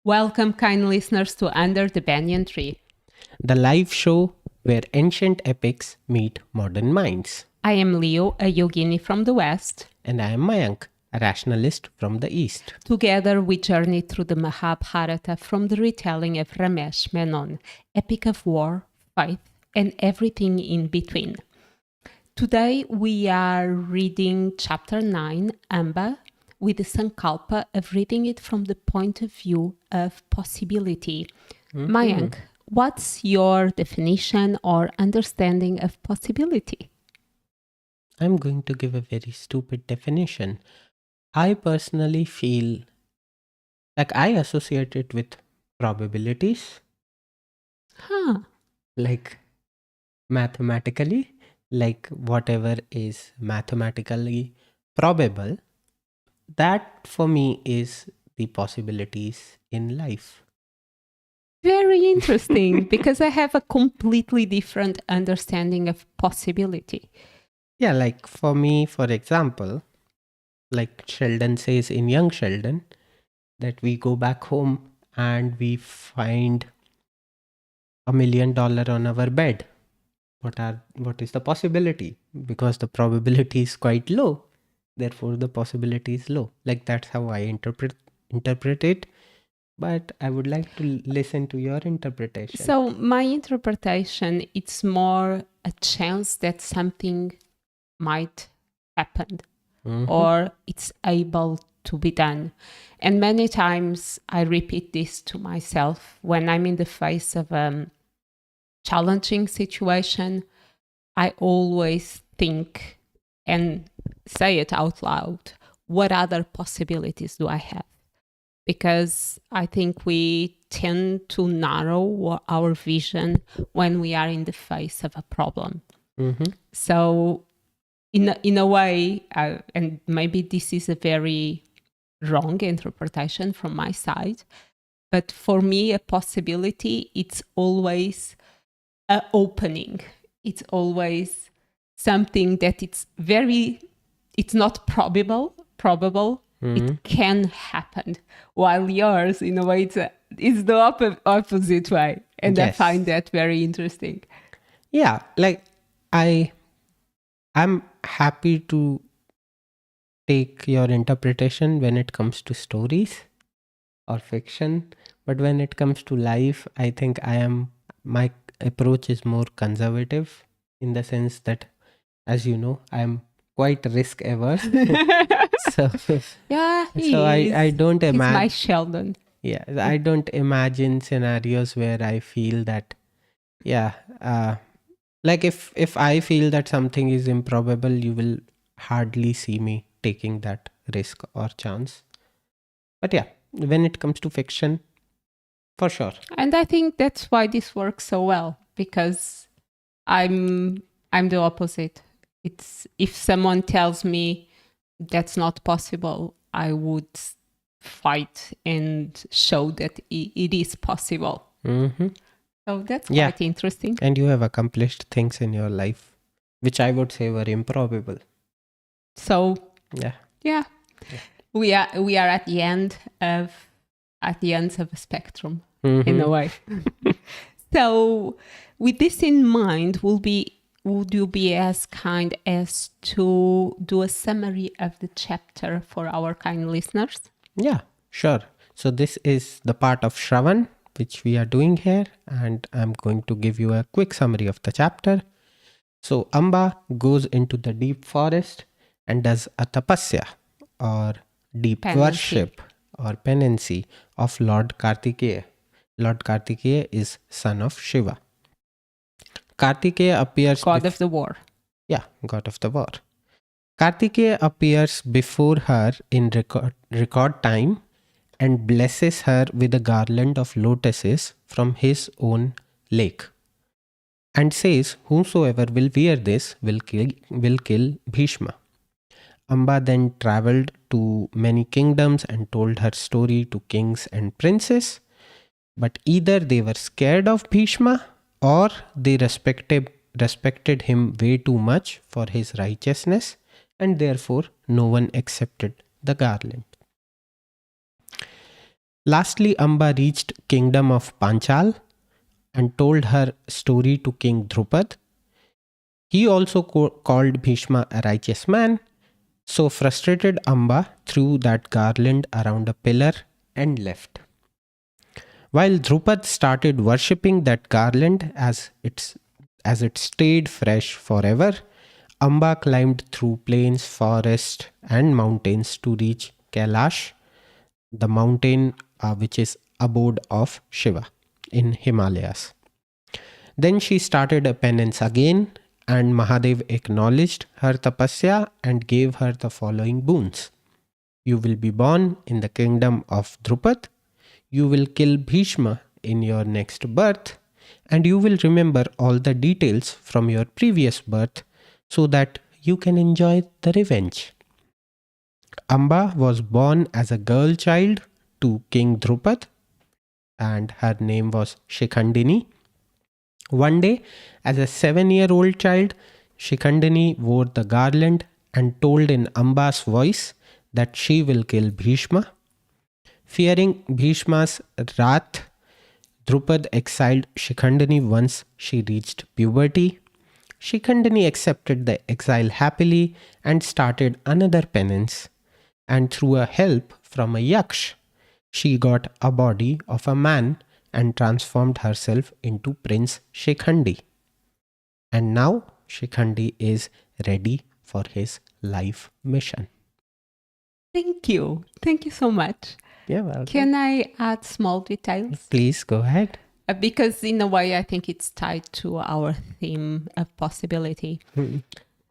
Welcome, kind listeners, to Under the Banyan Tree. The live show where ancient epics meet modern minds. I am Leo, a yogini from the West. And I am Mayank, a rationalist from the East. Together, we journey through the Mahabharata from the retelling of Ramesh, Menon, epic of war, faith, and everything in between. Today, we are reading chapter 9, Amba, with the sankalpa of reading it from the point of view of possibility. Mayank, what's your definition or understanding of possibility? I'm going to give a very stupid definition. I personally feel like I associate it with probabilities, like mathematically, like whatever is mathematically probable. That for me is the possibilities in life. Very interesting, because I have a completely different understanding of possibility. Yeah, like for me, for example, like Sheldon says in Young Sheldon, that we go back home and we find $1 million on our bed. What is the possibility? Because the probability is quite low, therefore the possibility is low. Like that's how I interpret it. But I would like to listen to your interpretation. So my interpretation, it's more a chance that something might happen or it's able to be done. And many times I repeat this to myself when I'm in the face of a challenging situation. I always think and say it out loud. What other possibilities do I have? Because I think we tend to narrow our vision when we are in the face of a problem. So in a way, and maybe this is a very wrong interpretation from my side, but for me, a possibility, it's always an opening. It's always something that it's not probable. It can happen. While yours, in a way, it's the opposite way. And yes. I find that very interesting. Yeah, like I'm happy to take your interpretation when it comes to stories or fiction, but when it comes to life, I think my approach is more conservative, in the sense that, as you know, I'm quite risk averse. So yeah, I don't imagine. He's my Sheldon. Yeah, I don't imagine scenarios where I feel that, like if I feel that something is improbable, you will hardly see me taking that risk or chance. But yeah, when it comes to fiction, for sure. And I think that's why this works so well, because I'm the opposite. It's if someone tells me that's not possible, I would fight and show that it is possible. So that's quite interesting. And you have accomplished things in your life which I would say were improbable. So yeah. We are at the ends of a spectrum in a way. So with this in mind, would you be as kind as to do a summary of the chapter for our kind listeners? Yeah, sure. So this is the part of Shravan which we are doing here, and I'm going to give you a quick summary of the chapter. So Amba goes into the deep forest and does a tapasya, or deep worship or penancy, of Lord Kartikeya. Lord Kartikeya is son of Shiva. Kartikeya appears... God of the war. Yeah, god of the war. Kartikeya appears before her in record time and blesses her with a garland of lotuses from his own lake, and says, whosoever will wear this will kill Bhishma. Amba then travelled to many kingdoms and told her story to kings and princes, but either they were scared of Bhishma or they respected him way too much for his righteousness, and therefore no one accepted the garland. Lastly, Amba reached kingdom of Panchal and told her story to King Drupad. He also called Bhishma a righteous man. So frustrated, Amba threw that garland around a pillar and left. While Drupad started worshipping that garland as it stayed fresh forever, Amba climbed through plains, forests, and mountains to reach Kailash, the mountain which is abode of Shiva in Himalayas. Then she started a penance again, and Mahadev acknowledged her tapasya and gave her the following boons. You will be born in the kingdom of Drupad, you will kill Bhishma in your next birth, and you will remember all the details from your previous birth so that you can enjoy the revenge. Amba was born as a girl child to King Drupad, and her name was Shikhandini. One day, as a 7-year-old child, Shikhandini wore the garland and told in Amba's voice that she will kill Bhishma. Fearing Bhishma's wrath, Drupad exiled Shikhandini once she reached puberty. Shikhandini accepted the exile happily and started another penance. And through a help from a yaksh, she got a body of a man and transformed herself into Prince Shikhandi. And now Shikhandi is ready for his life mission. Thank you. Thank you so much. Yeah, well. Can I add small details? Please go ahead. Because in a way, I think it's tied to our theme of possibility.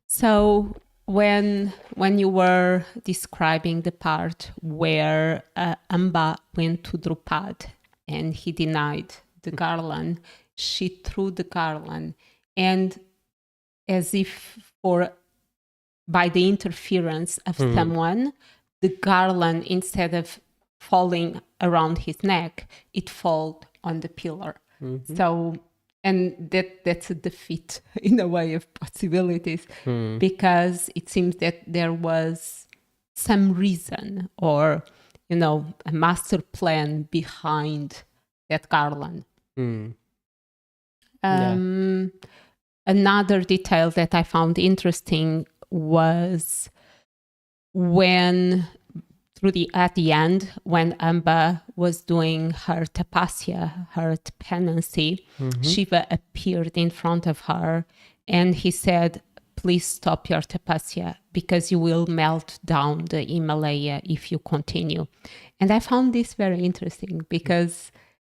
So when you were describing the part where Amba went to Drupad and he denied the garland, she threw the garland, and as if by the interference of someone, the garland, instead of falling around his neck, it fell on the pillar. So, and that's a defeat in a way of possibilities, because it seems that there was some reason or, a master plan behind that garland. Another detail that I found interesting was at the end, when Amba was doing her tapasya, her penancy, Shiva appeared in front of her and he said, please stop your tapasya because you will melt down the Himalaya if you continue. And I found this very interesting because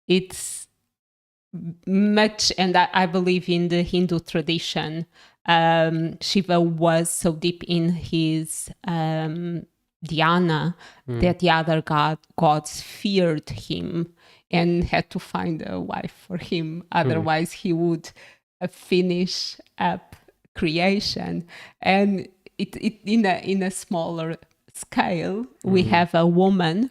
it's much, and I believe in the Hindu tradition, Shiva was so deep in his dhyana that the other gods feared him and had to find a wife for him. Otherwise, he would finish up creation. And it in a smaller scale, we have a woman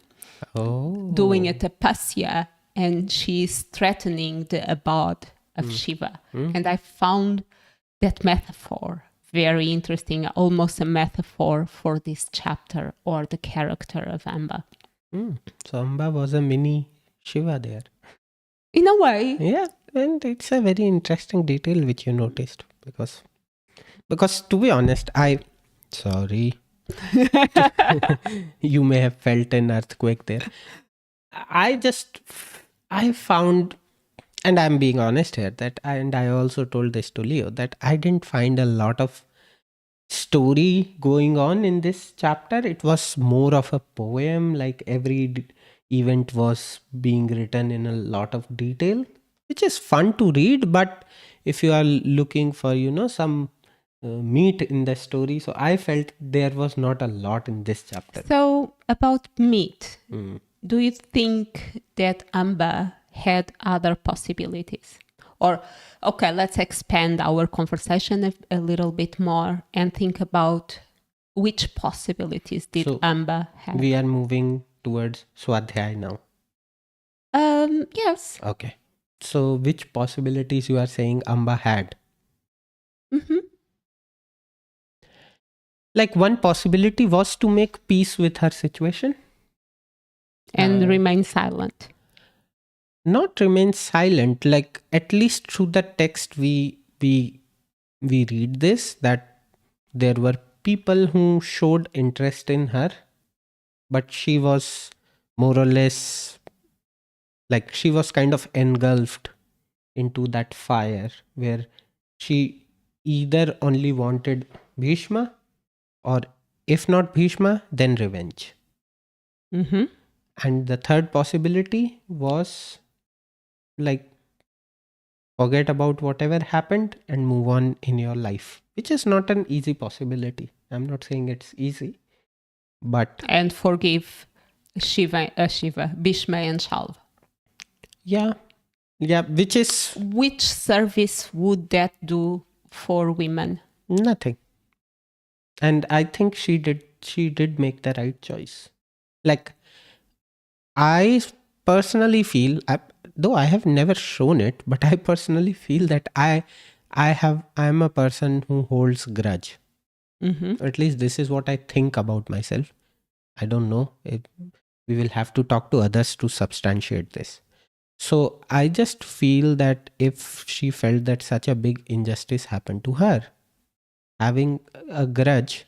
doing a tapasya, and she's threatening the abode of Shiva. And I found that metaphor very interesting, almost a metaphor for this chapter or the character of Amba. So Amba was a mini Shiva there. In a way. Yeah, and it's a very interesting detail which you noticed because to be honest, sorry, you may have felt an earthquake there. I found, and I'm being honest here, and I also told this to Leo, that I didn't find a lot of story going on in this chapter. It was more of a poem, like every event was being written in a lot of detail, which is fun to read. But if you are looking for, some meat in the story, so I felt there was not a lot in this chapter. So about meat, do you think that Amba had other possibilities? Or, okay, let's expand our conversation a little bit more and think about which possibilities did Amba have. We are moving towards Swadhyay now. Yes. Okay. So which possibilities you are saying Amba had? Like one possibility was to make peace with her situation. And remain silent. Not remain silent, like at least through the text we read this, that there were people who showed interest in her, but she was more or less like she was kind of engulfed into that fire where she either only wanted Bhishma, or if not Bhishma, then revenge. Mm-hmm. And the third possibility was like forget about whatever happened and move on in your life, which is not an easy possibility. I'm not saying it's easy, but And forgive Bhishma and Shalva. yeah, which is Which service would that do for women? nothing. And I think she did make the right choice. Like, I personally feel, though I have never shown it, but I personally feel that I'm a person who holds grudge. Mm-hmm. At least this is what I think about myself. I don't know. We will have to talk to others to substantiate this. So I just feel that if she felt that such a big injustice happened to her, having a grudge,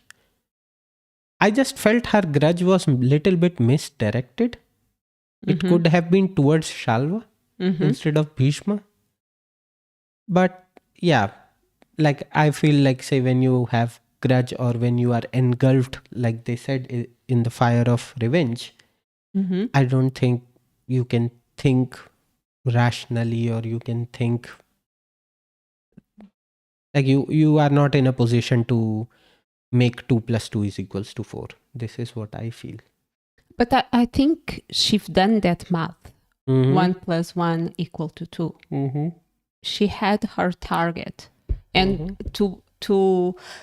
I just felt her grudge was a little bit misdirected. It Mm-hmm. could have been towards Shalva instead of Bhishma. But yeah, like I feel like, say, when you have grudge or when you are engulfed, like they said, in the fire of revenge, Mm-hmm. I don't think you can think rationally, or you can think like you are not in a position to make 2 plus 2 is equals to 4. This is what I feel. But I think she's done that math. 1 plus 1 equal to 2. Mm-hmm. She had her target. And to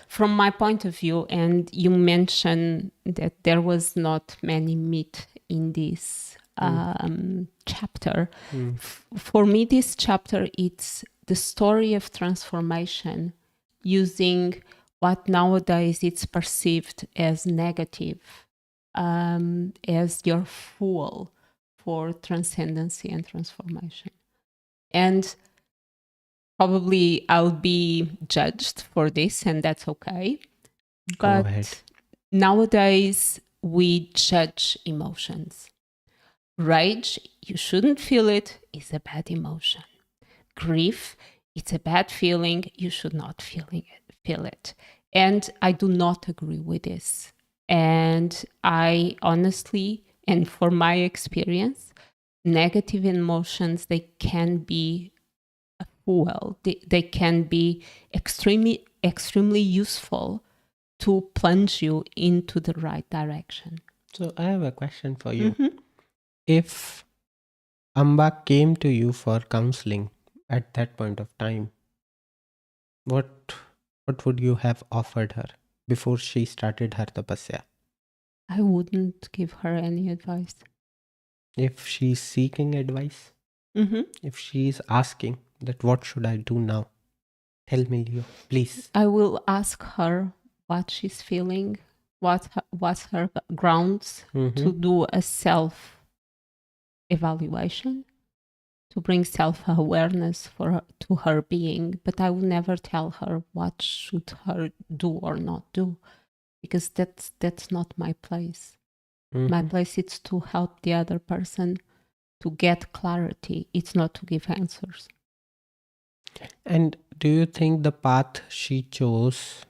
from my point of view, and you mentioned that there was not many meat in this chapter. For me, this chapter, it's the story of transformation using what nowadays it's perceived as negative, as your fuel for transcendency and transformation. And probably I'll be judged for this, and that's okay. But nowadays, we judge emotions. Rage, you shouldn't feel it, is a bad emotion. Grief, it's a bad feeling, you should not feel it. And I do not agree with this. And I honestly, and for my experience, negative emotions, they can be a fuel. They can be extremely useful to plunge you into the right direction. So I have a question for you. If Amba came to you for counseling at that point of time, what would you have offered her before she started her tapasya? I wouldn't give her any advice. If she's seeking advice, if she's asking that what should I do now, tell me, Leo, please. I will ask her what she's feeling, what's her grounds to do a self-evaluation, to bring self-awareness to her being. But I will never tell her what should her do or not do, because that's not my place. My place is to help the other person to get clarity. It's not to give answers. And do you think the path she chose,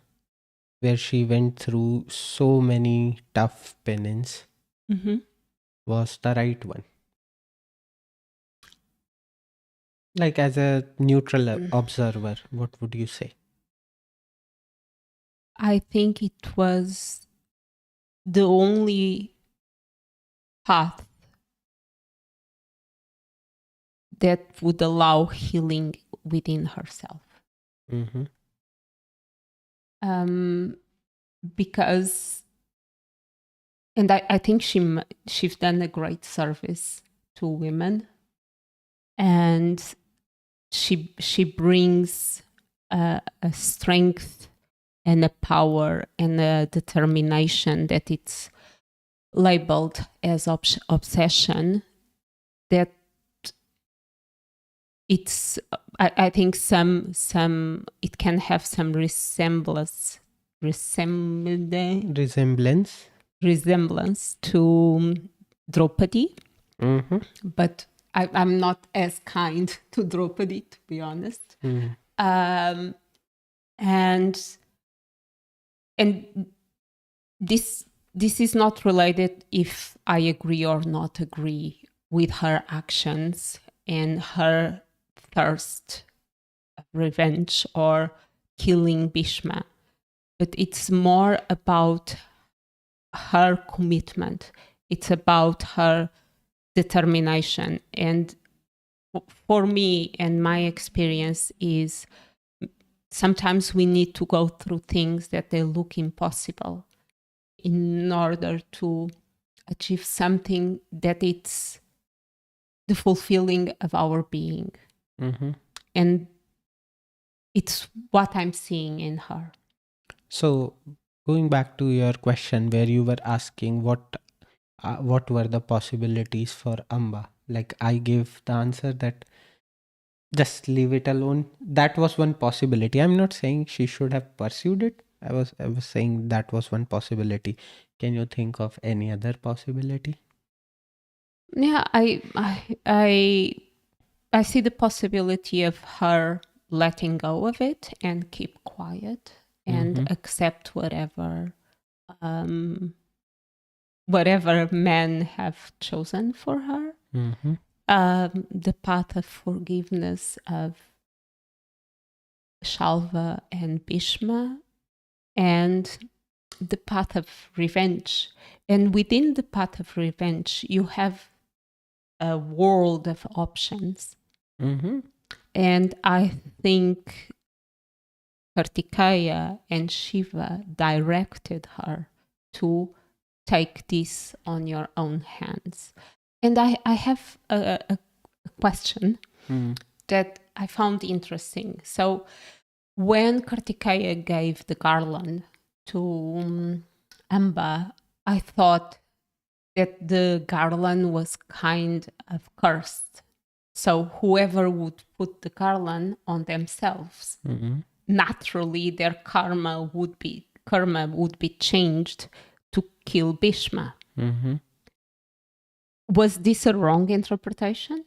where she went through so many tough penance, was the right one? Like, as a neutral observer, what would you say? I think it was the only path that would allow healing within herself. Because, and I think she's done a great service to women, and she brings a strength and a power and a determination that it's labeled as obsession, that it's, I think some it can have some resemblance to Draupadi, but I'm not as kind to Draupadi, to be honest. And this is not related if I agree or not agree with her actions and her thirst of revenge or killing Bhishma, but it's more about her commitment. It's about her determination. And for me, and my experience is, sometimes we need to go through things that they look impossible in order to achieve something that it's the fulfilling of our being. And it's what I'm seeing in her. So going back to your question where you were asking what were the possibilities for Amba, like I gave the answer that just leave it alone. That was one possibility. I'm not saying she should have pursued it. I was saying that was one possibility. Can you think of any other possibility? Yeah, I see the possibility of her letting go of it and keep quiet and accept whatever men have chosen for her. The path of forgiveness of Shalva and Bhishma, and the path of revenge. And within the path of revenge, you have a world of options. And I think Kartikeya and Shiva directed her to take this on your own hands. And I have a question that I found interesting. So when Kartikeya gave the garland to Amba, I thought that the garland was kind of cursed. So whoever would put the garland on themselves, naturally their karma would be changed to kill Bhishma. Was this a wrong interpretation?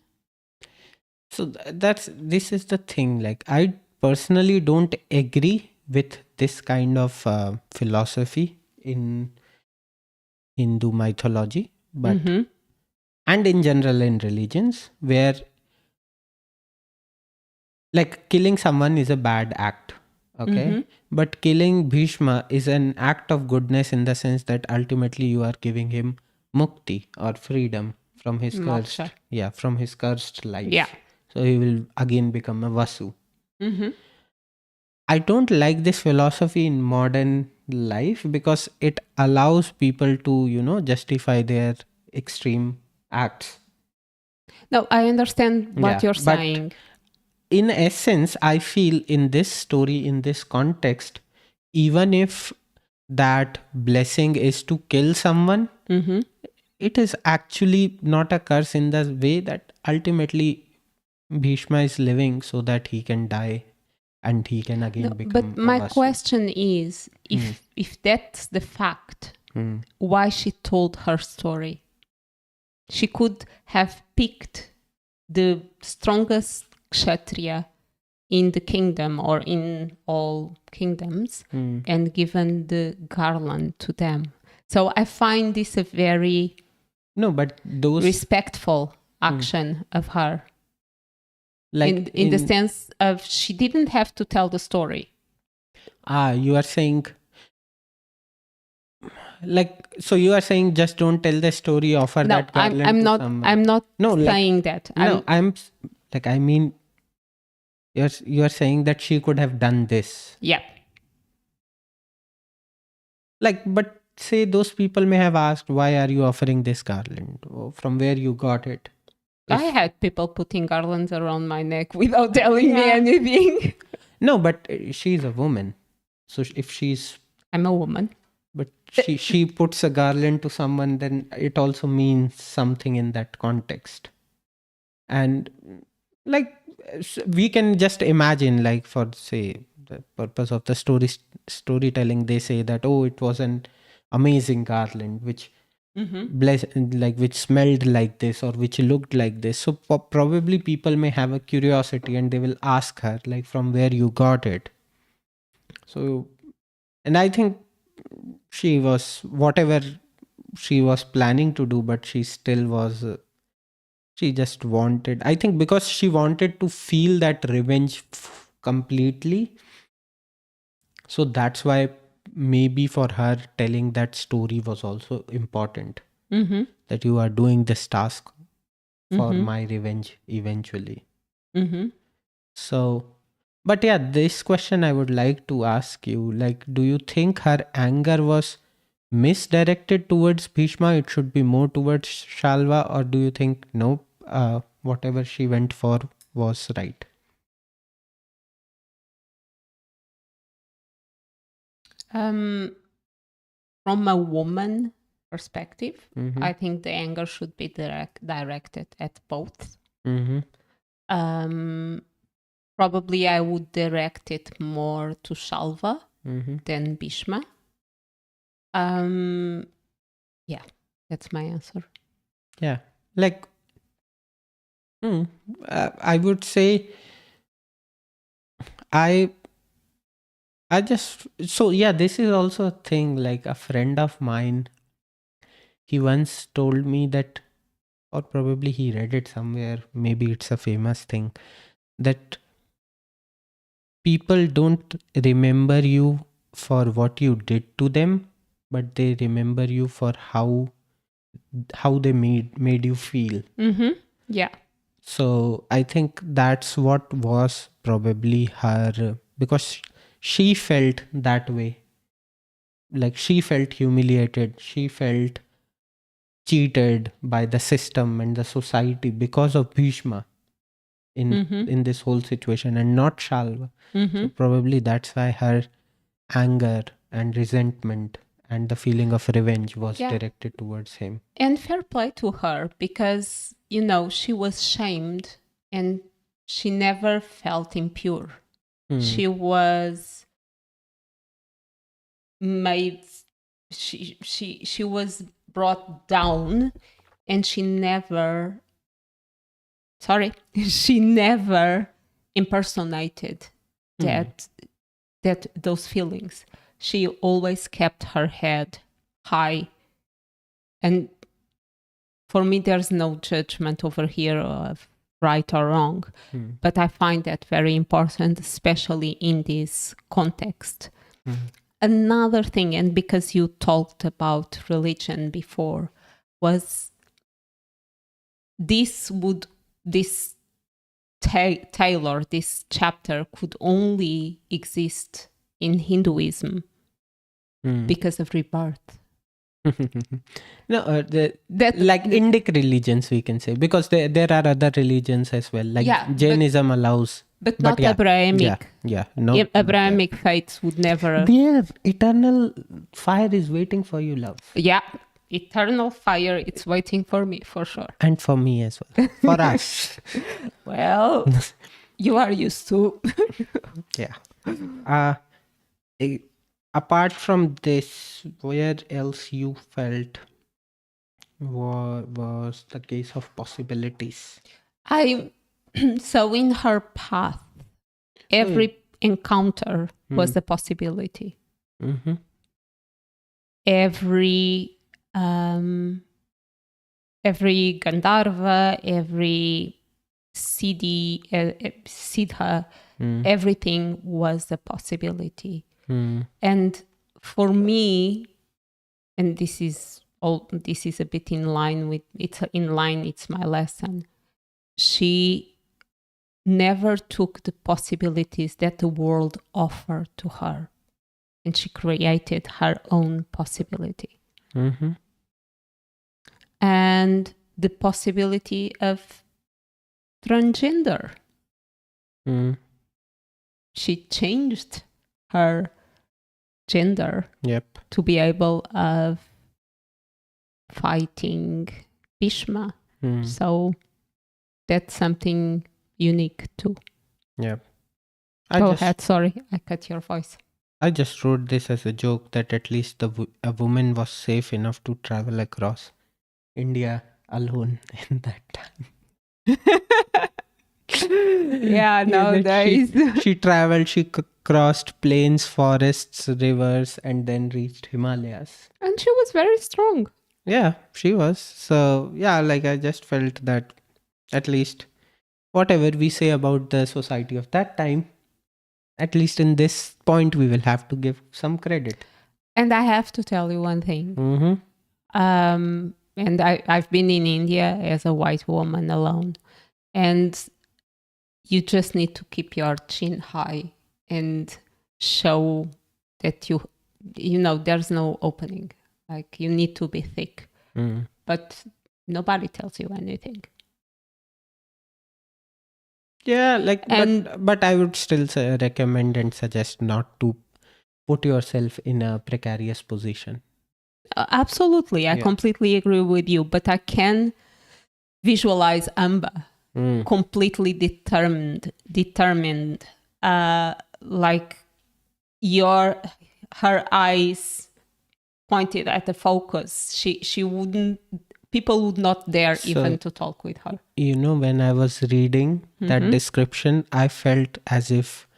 So this is the thing. Like, I personally don't agree with this kind of philosophy in Hindu mythology, but and in general in religions, where like killing someone is a bad act. Okay. But killing Bhishma is an act of goodness, in the sense that ultimately you are giving him mukti or freedom from his cursed, from his cursed life. Yeah. So he will again become a Vasu. I don't like this philosophy in modern life because it allows people to, justify their extreme acts. No, I understand what you're saying. In essence, I feel in this story, in this context, even if that blessing is to kill someone, it is actually not a curse, in the way that ultimately Bhishma is living so that he can die and he can again become But my a Vasu. question is, if that's the fact, why she told her story? She could have picked the strongest kshatriya in the kingdom or in all kingdoms and given the garland to them. So I find this a very respectful action of her. Like in the sense of, she didn't have to tell the story. You are saying, so you are saying just don't tell the story, offer that garland to someone. I'm not saying that. You are saying that she could have done this. Yeah. But say those people may have asked, why are you offering this garland? From where you got it? I had people putting garlands around my neck without telling me anything. No, but she's a woman. So if she's... I'm a woman. But she puts a garland to someone, then it also means something in that context. And like we can just imagine, like for say the purpose of the storytelling, they say that, oh, it was an amazing garland which which smelled like this or which looked like this. So probably people may have a curiosity and they will ask her, like, from where you got it. So, and I think she was whatever she was planning to do, but she still was she just wanted, I think, because she wanted to feel that revenge completely. So that's why maybe for her telling that story was also important, that you are doing this task for my revenge eventually. So, but yeah, this question I would like to ask you, like, do you think her anger was misdirected towards Bhishma? It should be more towards Shalva, or do you think no, whatever she went for was right? From a woman perspective, I think the anger should be directed at both. Probably I would direct it more to Shalva than Bhishma. Yeah, that's my answer. Yeah, like, I would say I just, so yeah, this is also a thing. Like a friend of mine, he once told me that, or probably he read it somewhere, maybe it's a famous thing, that people don't remember you for what you did to them, but they remember you for how they made you feel. Yeah. So I think that's what was probably her, because she felt that way. Like she felt humiliated, she felt cheated by the system and the society because of Bhishma in this whole situation, and not Shalva. So probably that's why her anger and resentment and the feeling of revenge was directed towards him. And fair play to her, because, she was shamed and she never felt impure. She was made, she was brought down, and she never impersonated that those feelings. She always kept her head high. And for me, there's no judgment over here of right or wrong, but I find that very important, especially in this context. Another thing, and because you talked about religion before, was this chapter could only exist in Hinduism because of rebirth. No, like Indic religions, we can say, because there are other religions as well, like Jainism allows, but not Abrahamic. No, Abrahamic faiths would never. There, eternal fire is waiting for you, love. Yeah, eternal fire, it's waiting for me, for sure. And for me as well. For us. Well, you are used to. Yeah. Apart from this, where else you felt was the case of possibilities? So in her path, every encounter was a possibility. Every Gandharva, every Siddha, everything was a possibility. And for me, and this is a bit in line, it's my lesson. She never took the possibilities that the world offered to her, and she created her own possibility. And the possibility of transgender. She changed her gender Yep. to be able of fighting Bhishma. So that's something unique too. Yep. Go ahead. Sorry, I cut your voice. I just wrote this as a joke that at least a woman was safe enough to travel across India alone in that time. Nowadays. She traveled, she crossed plains, forests, rivers, and then reached Himalayas. And she was very strong. Yeah, she was. So, yeah, like I just felt that at least whatever we say about the society of that time, at least in this point, we will have to give some credit. And I have to tell you one thing. And I've been in India as a white woman alone. And you just need to keep your chin high and show that you know, there's no opening. Like, you need to be thick. But nobody tells you anything. Yeah, like, but I would still recommend and suggest not to put yourself in a precarious position. Absolutely. I completely agree with you. But I can visualize Amba completely determined, like her eyes pointed at the focus. She wouldn't, people would not dare even to talk with her. You know, when I was reading that description, I felt as if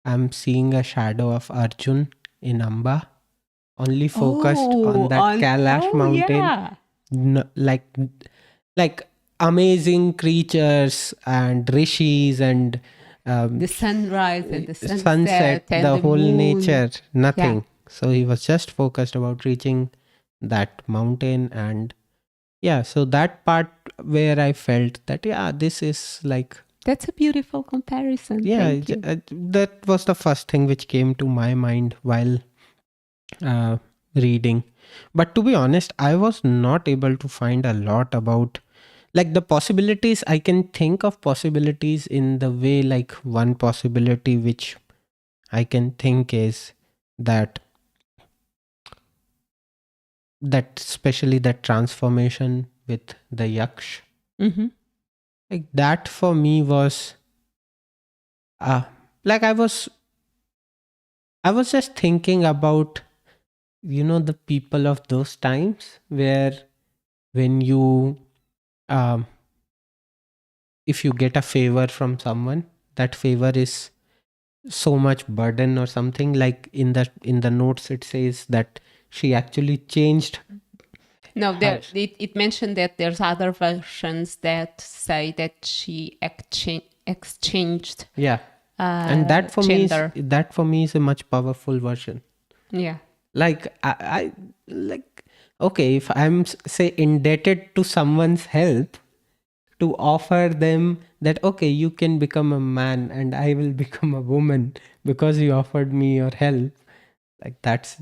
I'm seeing a shadow of Arjun in Amba, only focused on that Kailash mountain. Yeah. No, like amazing creatures and rishis and the sunrise and the sunset, and the whole moon. nature, nothing. So he was just focused about reaching that mountain. And so that part where I felt that this is like, that's a beautiful comparison. That was the first thing which came to my mind while reading. But to be honest, I was not able to find a lot about like the possibilities. I can think of possibilities in the way, like one possibility which I can think is that especially that transformation with the yaksh, like that for me was like I was just thinking about, you know, the people of those times where when you if you get a favor from someone, that favor is so much burden or something. Like in the notes it says that she actually changed. No, it mentioned that there's other versions that say that she exchanged. And that for me is a much powerful version. Like I like, okay, if I'm say indebted to someone's help, to offer them that, okay, you can become a man and I will become a woman because you offered me your help, like that's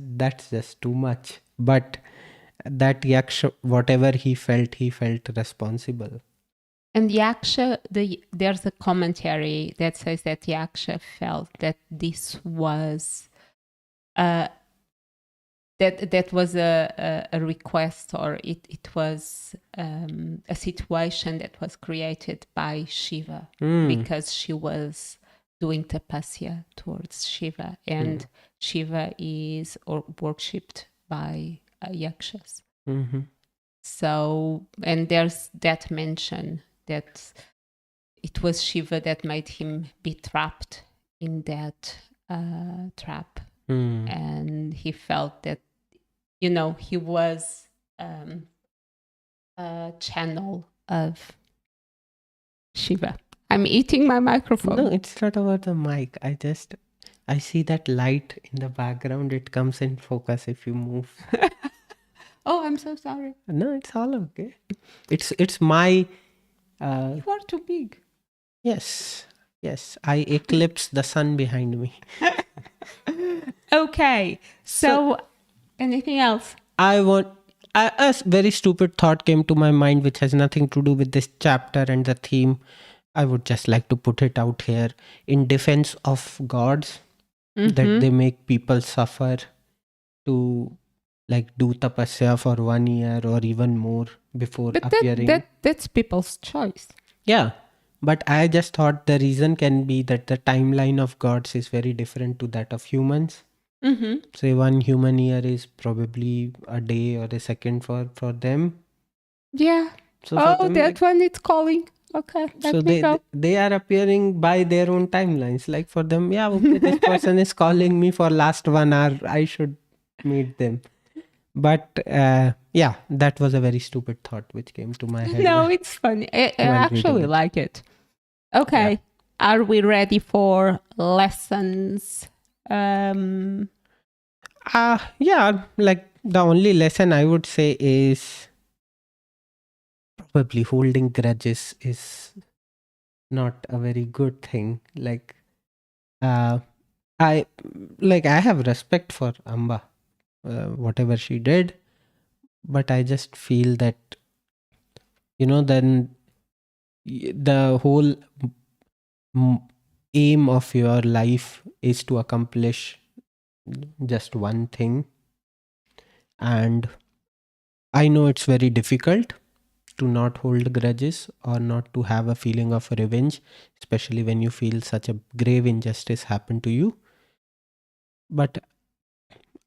just too much. But that yaksha, whatever he felt responsible. And yaksha, there's a commentary that says that yaksha felt that this was that was a request, or it was a situation that was created by Shiva because she was doing tapasya towards Shiva, and Shiva is worshipped by yakshas. So, and there's that mention that it was Shiva that made him be trapped in that trap. And he felt that, you know, he was a channel of Shiva. I'm eating my microphone. No, it's not about the mic. I see that light in the background. It comes in focus if you move. Oh, I'm so sorry. No, it's all okay. It's my... You are too big. Yes. I eclipse the sun behind me. Okay. So anything else? A very stupid thought came to my mind which has nothing to do with this chapter and the theme. I would just like to put it out here in defense of gods, that they make people suffer to like do tapasya for 1 year or even more before But appearing. that's people's choice. Yeah, but I just thought the reason can be that the timeline of gods is very different to that of humans. Mm-hmm. Say 1 human year is probably a day or a second for them. Yeah. So for Oh, them, that one it's calling. Okay, so let me go. they are appearing by their own timelines. Like for them, yeah, okay, this person is calling me for last 1 hour. I should meet them. But yeah, that was a very stupid thought which came to my head No, it's funny. I while actually reading it. like it. Okay. Are we ready for lessons? Yeah, like the only lesson I would say is probably holding grudges is not a very good thing. Like uh I have respect for Amba, whatever she did, but I just feel that then the whole m- aim of your life is to accomplish just one thing, and I know it's very difficult to not hold grudges or not to have a feeling of revenge, especially when you feel such a grave injustice happened to you. But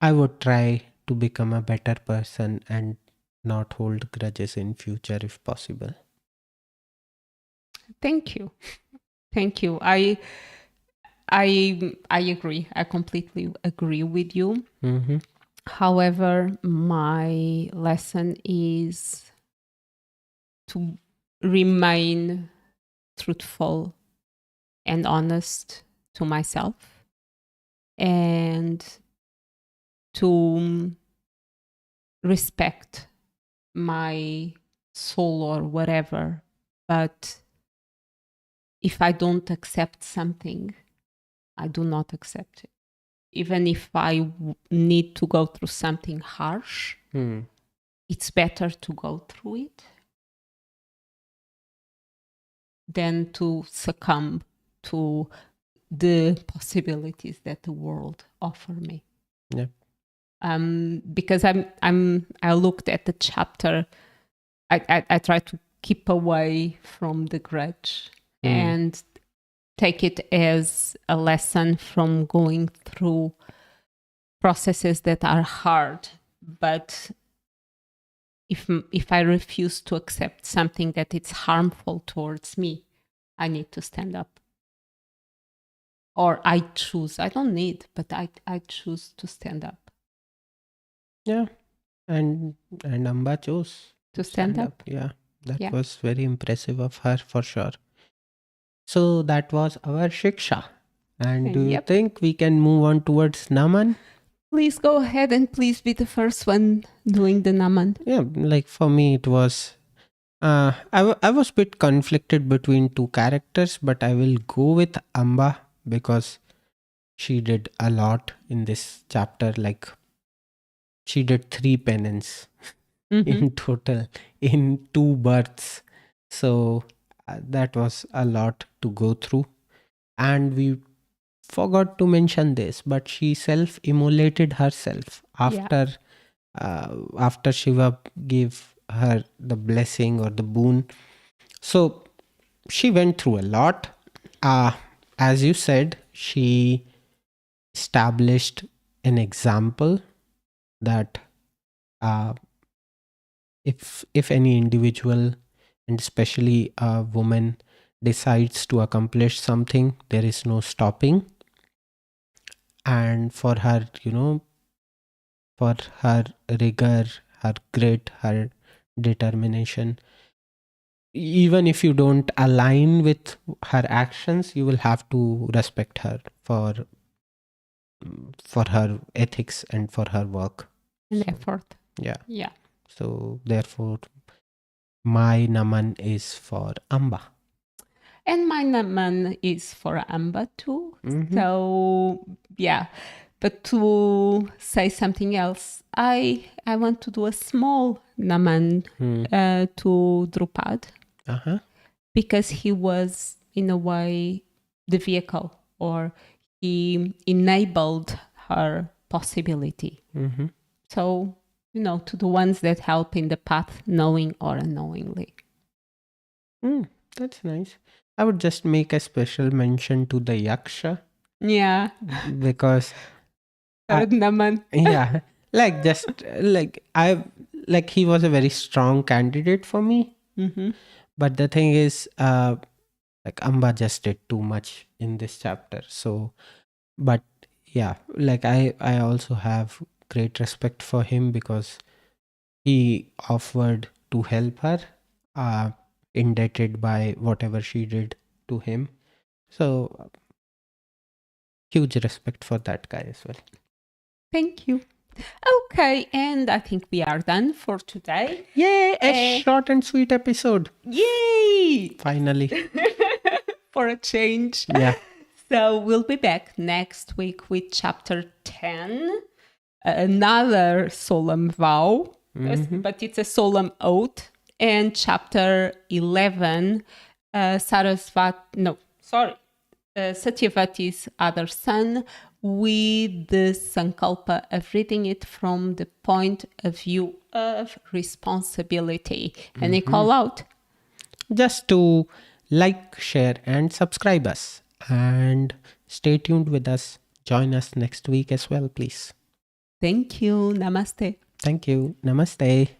I would try to become a better person and not hold grudges in future if possible. Thank you. Thank you. I agree. I completely agree with you. Mm-hmm. However, my lesson is to remain truthful and honest to myself and to respect my soul or whatever. But if I don't accept something, I do not accept it. Even if I need to go through something harsh, it's better to go through it than to succumb to the possibilities that the world offer me. Yeah. Because I looked at the chapter. I try to keep away from the grudge and take it as a lesson from going through processes that are hard. But if I refuse to accept something that is harmful towards me, I need to stand up. Or I choose. I don't need, but I choose to stand up. Yeah. And Amba chose To stand up. Yeah. That was very impressive of her for sure. So that was our Shiksha. And do you think we can move on towards Naman? Please go ahead and please be the first one doing the Naman. Yeah, like for me it was I was a bit conflicted between two characters, but I will go with Amba because she did a lot in this chapter. Like she did 3 penance in total in 2 births. So that was a lot to go through. And we forgot to mention this, but she self-immolated herself after Shiva gave her the blessing or the boon. So she went through a lot. As you said, she established an example that if any individual and especially a woman decides to accomplish something, there is no stopping. And for her, for her rigor, her grit, her determination, even if you don't align with her actions, you will have to respect her for her ethics and for her work and effort. Yeah. So therefore my Naman is for Amba. And my Naman is for Amba too. So yeah. But to say something else, I want to do a small Naman to Drupad because he was in a way the vehicle, or he enabled her possibility. Mm-hmm. So, to the ones that help in the path, knowing or unknowingly. That's nice. I would just make a special mention to the Yaksha Yeah. because Naman. yeah, like just like he was a very strong candidate for me. Mm-hmm. But the thing is, like Amba just did too much in this chapter. So, but yeah, like I also have great respect for him because he offered to help her, uh, indebted by whatever she did to him. So, huge respect for that guy as well. Thank you. Okay, and I think we are done for today. Yay, a short and sweet episode. Yay! Finally. For a change. Yeah. So we'll be back next week with chapter 10, another solemn vow, but it's a solemn oath, and chapter 11, Satyavati's other son, with the sankalpa of reading it from the point of view of responsibility. Any call out? Just to like, share, and subscribe us. And stay tuned with us. Join us next week as well, please. Thank you. Namaste. Thank you. Namaste.